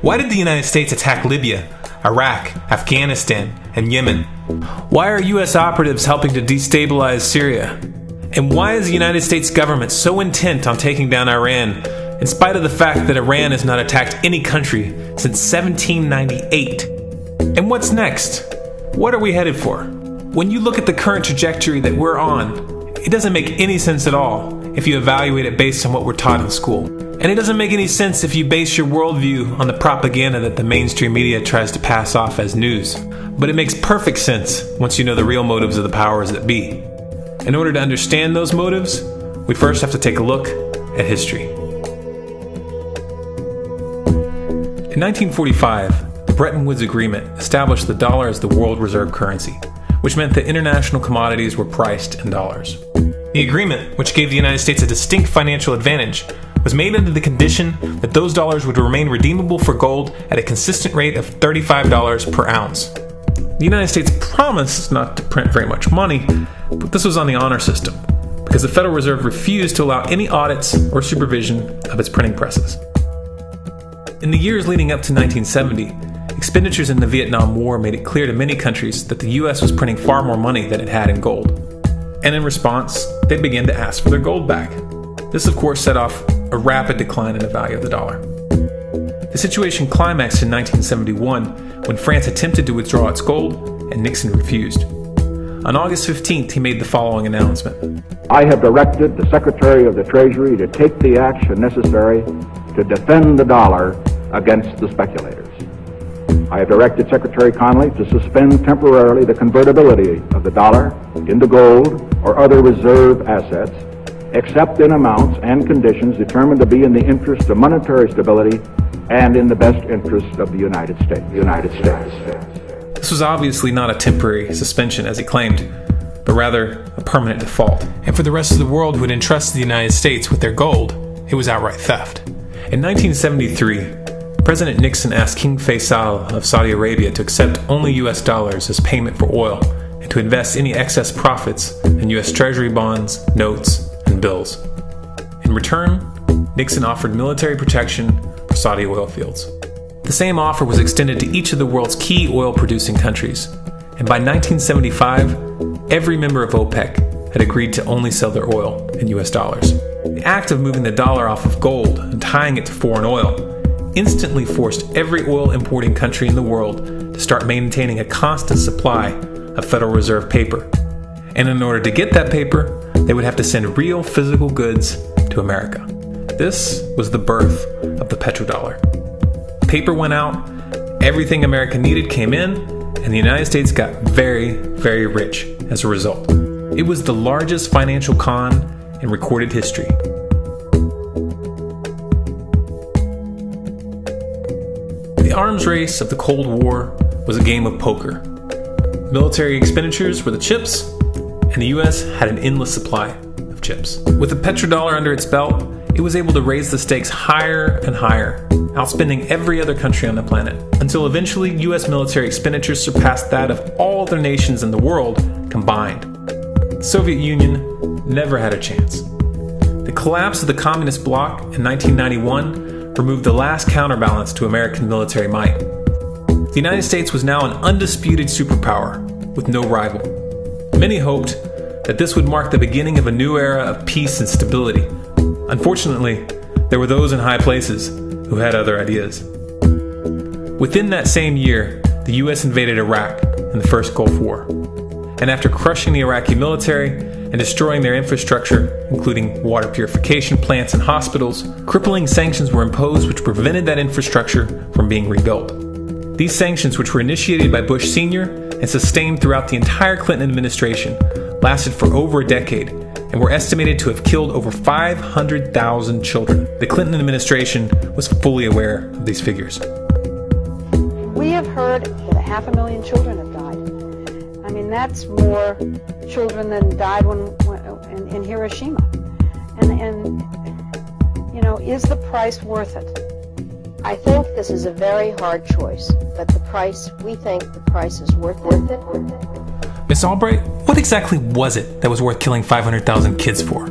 Why did the United States attack Libya, Iraq, Afghanistan, and Yemen? Why are U.S. operatives helping to destabilize Syria? And why is the United States government so intent on taking down Iran, in spite of the fact that Iran has not attacked any country since 1798? And what's next? What are we headed for? When you look at the current trajectory that we're on, it doesn't make any sense at all if you evaluate it based on what we're taught in school. And it doesn't make any sense if you base your worldview on the propaganda that the mainstream media tries to pass off as news. But it makes perfect sense once you know the real motives of the powers that be. In order to understand those motives, we first have to take a look at history. In 1945, the Bretton Woods Agreement established the dollar as the world reserve currency, which meant that international commodities were priced in dollars. The agreement, which gave the United States a distinct financial advantage, was made under the condition that those dollars would remain redeemable for gold at a consistent rate of $35 per ounce. The United States promised not to print very much money, but this was on the honor system, because the Federal Reserve refused to allow any audits or supervision of its printing presses. In the years leading up to 1970, expenditures in the Vietnam War made it clear to many countries that the U.S. was printing far more money than it had in gold. And in response, they began to ask for their gold back. This, of course, set off a rapid decline in the value of the dollar. The situation climaxed in 1971 when France attempted to withdraw its gold and Nixon refused. On August 15th, he made the following announcement. I have directed the Secretary of the Treasury to take the action necessary to defend the dollar against the speculators. I have directed Secretary Connally to suspend temporarily the convertibility of the dollar into gold or other reserve assets, except in amounts and conditions determined to be in the interest of monetary stability and in the best interest of the United States. This was obviously not a temporary suspension, as he claimed, but rather a permanent default. And for the rest of the world who had entrusted the United States with their gold, it was outright theft. In 1973, President Nixon asked King Faisal of Saudi Arabia to accept only U.S. dollars as payment for oil and to invest any excess profits in U.S. Treasury bonds, notes, and bills. In return, Nixon offered military protection for Saudi oil fields. The same offer was extended to each of the world's key oil-producing countries, and by 1975, every member of OPEC had agreed to only sell their oil in U.S. dollars. The act of moving the dollar off of gold and tying it to foreign oil instantly forced every oil-importing country in the world to start maintaining a constant supply of Federal Reserve paper. And in order to get that paper, they would have to send real physical goods to America. This was the birth of the petrodollar. Paper went out, everything America needed came in, and the United States got very, very rich as a result. It was the largest financial con in recorded history. The arms race of the Cold War was a game of poker. Military expenditures were the chips, and the U.S. had an endless supply of chips. With the petrodollar under its belt, it was able to raise the stakes higher and higher, outspending every other country on the planet, until eventually U.S. military expenditures surpassed that of all other nations in the world combined. The Soviet Union never had a chance. The collapse of the communist bloc in 1991 removed the last counterbalance to American military might. The United States was now an undisputed superpower with no rival. Many hoped that this would mark the beginning of a new era of peace and stability. Unfortunately, there were those in high places who had other ideas. Within that same year, the U.S. invaded Iraq in the First Gulf War. And after crushing the Iraqi military and destroying their infrastructure, including water purification plants and hospitals, crippling sanctions were imposed which prevented that infrastructure from being rebuilt. These sanctions, which were initiated by Bush Sr. and sustained throughout the entire Clinton administration, lasted for over a decade and were estimated to have killed over 500,000 children. The Clinton administration was fully aware of these figures. We have heard that 500,000 children have died. I mean, that's more children than died in Hiroshima. And you know, is the price worth it? I think this is a very hard choice, but we think the price is worth it. Miss Albright, what exactly was it that was worth killing 500,000 kids for?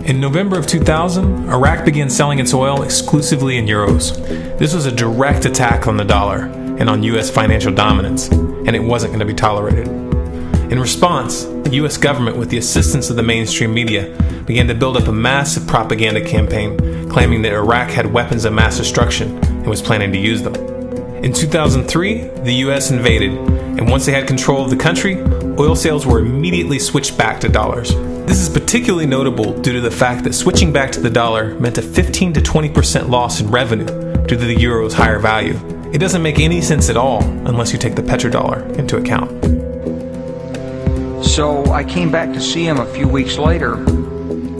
In November of 2000, Iraq began selling its oil exclusively in euros. This was a direct attack on the dollar and on U.S. financial dominance, and it wasn't going to be tolerated. In response, the U.S. government, with the assistance of the mainstream media, began to build up a massive propaganda campaign claiming that Iraq had weapons of mass destruction and was planning to use them. In 2003, the U.S. invaded, and once they had control of the country, oil sales were immediately switched back to dollars. This is particularly notable due to the fact that switching back to the dollar meant a 15 to 20% loss in revenue due to the euro's higher value. It doesn't make any sense at all unless you take the petrodollar into account. So I came back to see him a few weeks later,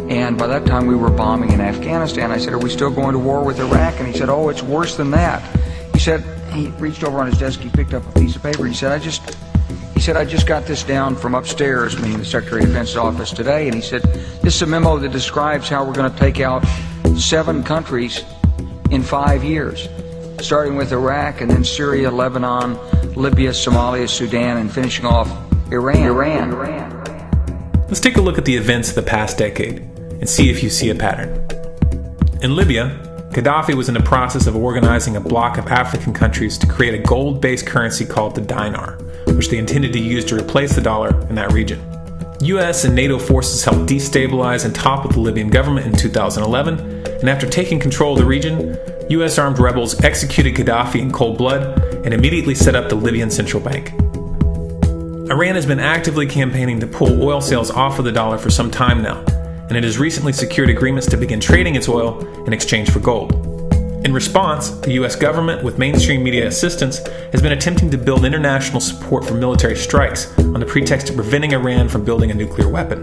and by that time we were bombing in Afghanistan. I said, "Are we still going to war with Iraq?" And he said, "Oh, it's worse than that." He said, he reached over on his desk, he picked up a piece of paper, he said, I just got this down from upstairs, meaning the Secretary of Defense's office today, and he said, "This is a memo that describes how we're going to take out 7 countries in 5 years, starting with Iraq and then Syria, Lebanon, Libya, Somalia, Sudan, and finishing off Iran. Let's take a look at the events of the past decade and see if you see a pattern. In Libya, Gaddafi was in the process of organizing a bloc of African countries to create a gold-based currency called the dinar, which they intended to use to replace the dollar in that region. US and NATO forces helped destabilize and topple the Libyan government in 2011, and after taking control of the region, US armed rebels executed Gaddafi in cold blood and immediately set up the Libyan central bank. Iran has been actively campaigning to pull oil sales off of the dollar for some time now, and it has recently secured agreements to begin trading its oil in exchange for gold. In response, the US government, with mainstream media assistance, has been attempting to build international support for military strikes on the pretext of preventing Iran from building a nuclear weapon.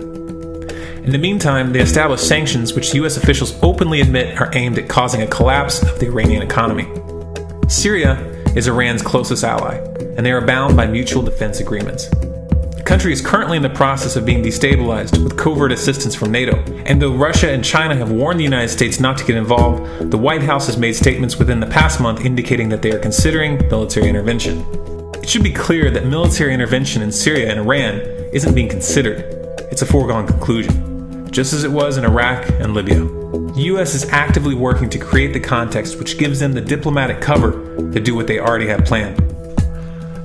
In the meantime, they established sanctions which US officials openly admit are aimed at causing a collapse of the Iranian economy. Syria is Iran's closest ally, and they are bound by mutual defense agreements. The country is currently in the process of being destabilized with covert assistance from NATO, and though Russia and China have warned the United States not to get involved, the White House has made statements within the past month indicating that they are considering military intervention. It should be clear that military intervention in Syria and Iran isn't being considered. It's a foregone conclusion, just as it was in Iraq and Libya. The U.S. is actively working to create the context which gives them the diplomatic cover to do what they already have planned.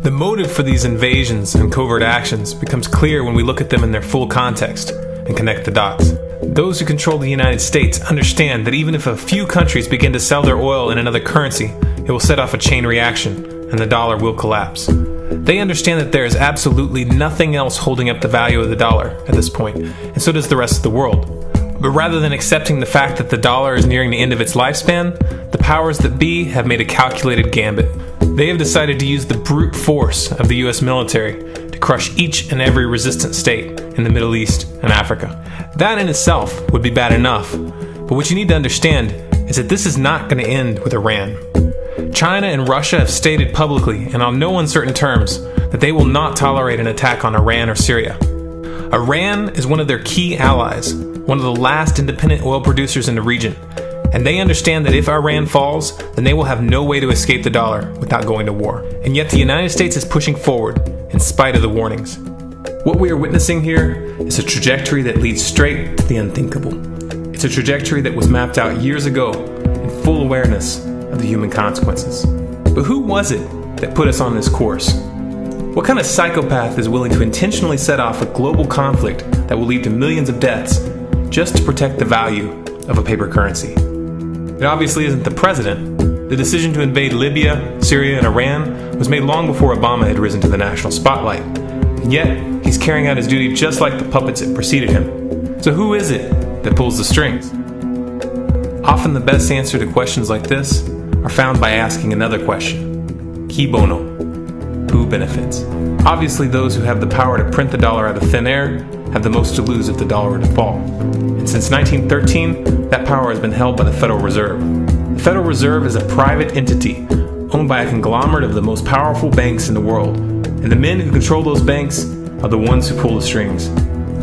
The motive for these invasions and covert actions becomes clear when we look at them in their full context and connect the dots. Those who control the United States understand that even if a few countries begin to sell their oil in another currency, it will set off a chain reaction and the dollar will collapse. They understand that there is absolutely nothing else holding up the value of the dollar at this point, and so does the rest of the world. But rather than accepting the fact that the dollar is nearing the end of its lifespan, the powers that be have made a calculated gambit. They have decided to use the brute force of the US military to crush each and every resistant state in the Middle East and Africa. That in itself would be bad enough, but what you need to understand is that this is not going to end with Iran. China and Russia have stated publicly and on no uncertain terms that they will not tolerate an attack on Iran or Syria. Iran is one of their key allies, one of the last independent oil producers in the region, and they understand that if Iran falls, then they will have no way to escape the dollar without going to war. And yet the United States is pushing forward in spite of the warnings. What we are witnessing here is a trajectory that leads straight to the unthinkable. It's a trajectory that was mapped out years ago in full awareness of the human consequences. But who was it that put us on this course? What kind of psychopath is willing to intentionally set off a global conflict that will lead to millions of deaths just to protect the value of a paper currency? It obviously isn't the president. The decision to invade Libya, Syria, and Iran was made long before Obama had risen to the national spotlight. And yet, he's carrying out his duty just like the puppets that preceded him. So who is it that pulls the strings? Often the best answer to questions like this are found by asking another question. Qui bono? Who benefits? Obviously, those who have the power to print the dollar out of thin air have the most to lose if the dollar were to fall. And since 1913, that power has been held by the Federal Reserve. The Federal Reserve is a private entity owned by a conglomerate of the most powerful banks in the world. And the men who control those banks are the ones who pull the strings.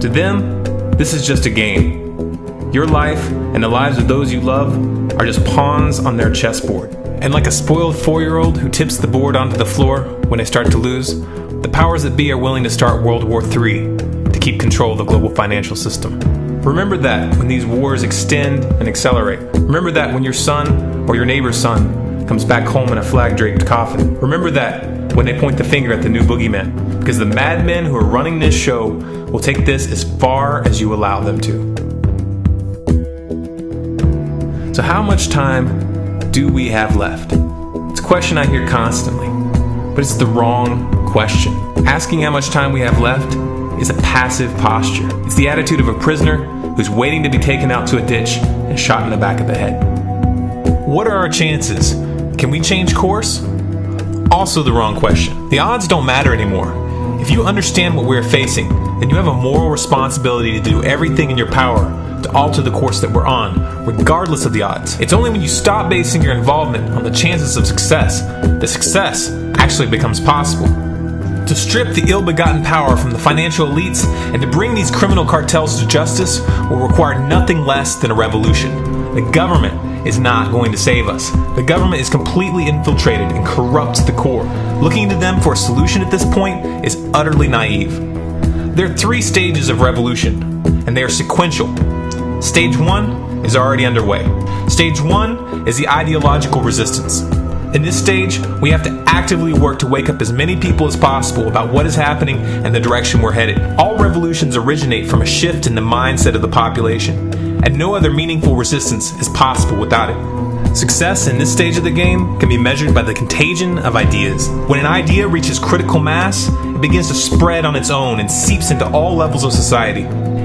To them, this is just a game. Your life and the lives of those you love are just pawns on their chessboard. And like a spoiled 4-year-old who tips the board onto the floor when they start to lose, the powers that be are willing to start World War III to keep control of the global financial system. Remember that when these wars extend and accelerate. Remember that when your son or your neighbor's son comes back home in a flag-draped coffin. Remember that when they point the finger at the new boogeyman. Because the madmen who are running this show will take this as far as you allow them to. So how much time do we have left? It's a question I hear constantly, but it's the wrong question. Asking how much time we have left is a passive posture. It's the attitude of a prisoner who's waiting to be taken out to a ditch and shot in the back of the head. What are our chances? Can we change course? Also the wrong question. The odds don't matter anymore. If you understand what we're facing, then you have a moral responsibility to do everything in your power to alter the course that we're on, regardless of the odds. It's only when you stop basing your involvement on the chances of success that success actually becomes possible. To strip the ill-begotten power from the financial elites and to bring these criminal cartels to justice will require nothing less than a revolution. The government is not going to save us. The government is completely infiltrated and corrupt to the core. Looking to them for a solution at this point is utterly naive. There are 3 stages of revolution, and they are sequential. Stage 1 is already underway. Stage 1 is the ideological resistance. In this stage, we have to actively work to wake up as many people as possible about what is happening and the direction we're headed. All revolutions originate from a shift in the mindset of the population, and no other meaningful resistance is possible without it. Success in this stage of the game can be measured by the contagion of ideas. When an idea reaches critical mass, it begins to spread on its own and seeps into all levels of society.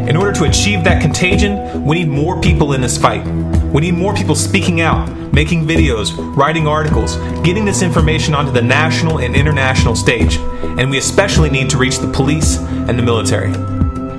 In order to achieve that contagion, we need more people in this fight. We need more people speaking out, making videos, writing articles, getting this information onto the national and international stage. And we especially need to reach the police and the military.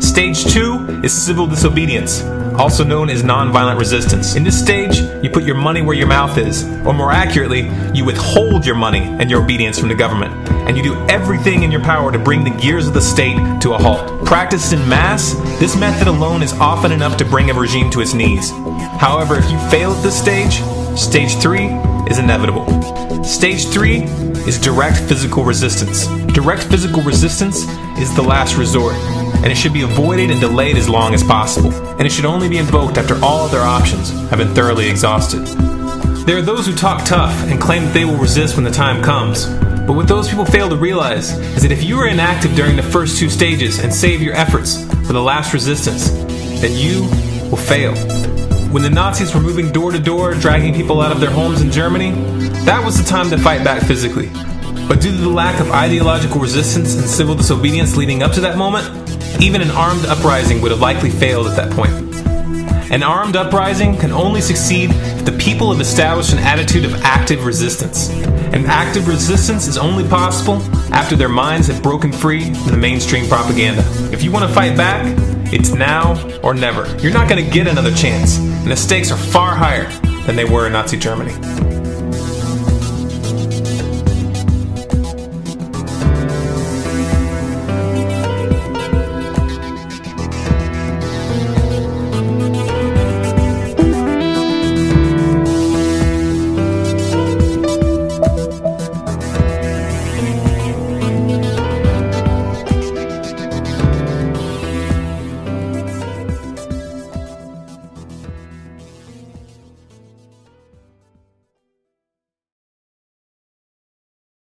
Stage 2 is civil disobedience, also known as nonviolent resistance. In this stage, you put your money where your mouth is, or more accurately, you withhold your money and your obedience from the government, and you do everything in your power to bring the gears of the state to a halt. Practiced in mass, this method alone is often enough to bring a regime to its knees. However, if you fail at this stage, Stage 3 is inevitable. Stage 3 is direct physical resistance. Direct physical resistance is the last resort, and it should be avoided and delayed as long as possible, and it should only be invoked after all other options have been thoroughly exhausted. There are those who talk tough and claim that they will resist when the time comes, but what those people fail to realize is that if you are inactive during the first 2 stages and save your efforts for the last resistance, then you will fail. When the Nazis were moving door to door, dragging people out of their homes in Germany, that was the time to fight back physically. But due to the lack of ideological resistance and civil disobedience leading up to that moment, even an armed uprising would have likely failed at that point. An armed uprising can only succeed if the people have established an attitude of active resistance. And active resistance is only possible after their minds have broken free from the mainstream propaganda. If you want to fight back, it's now or never. You're not going to get another chance, and the stakes are far higher than they were in Nazi Germany.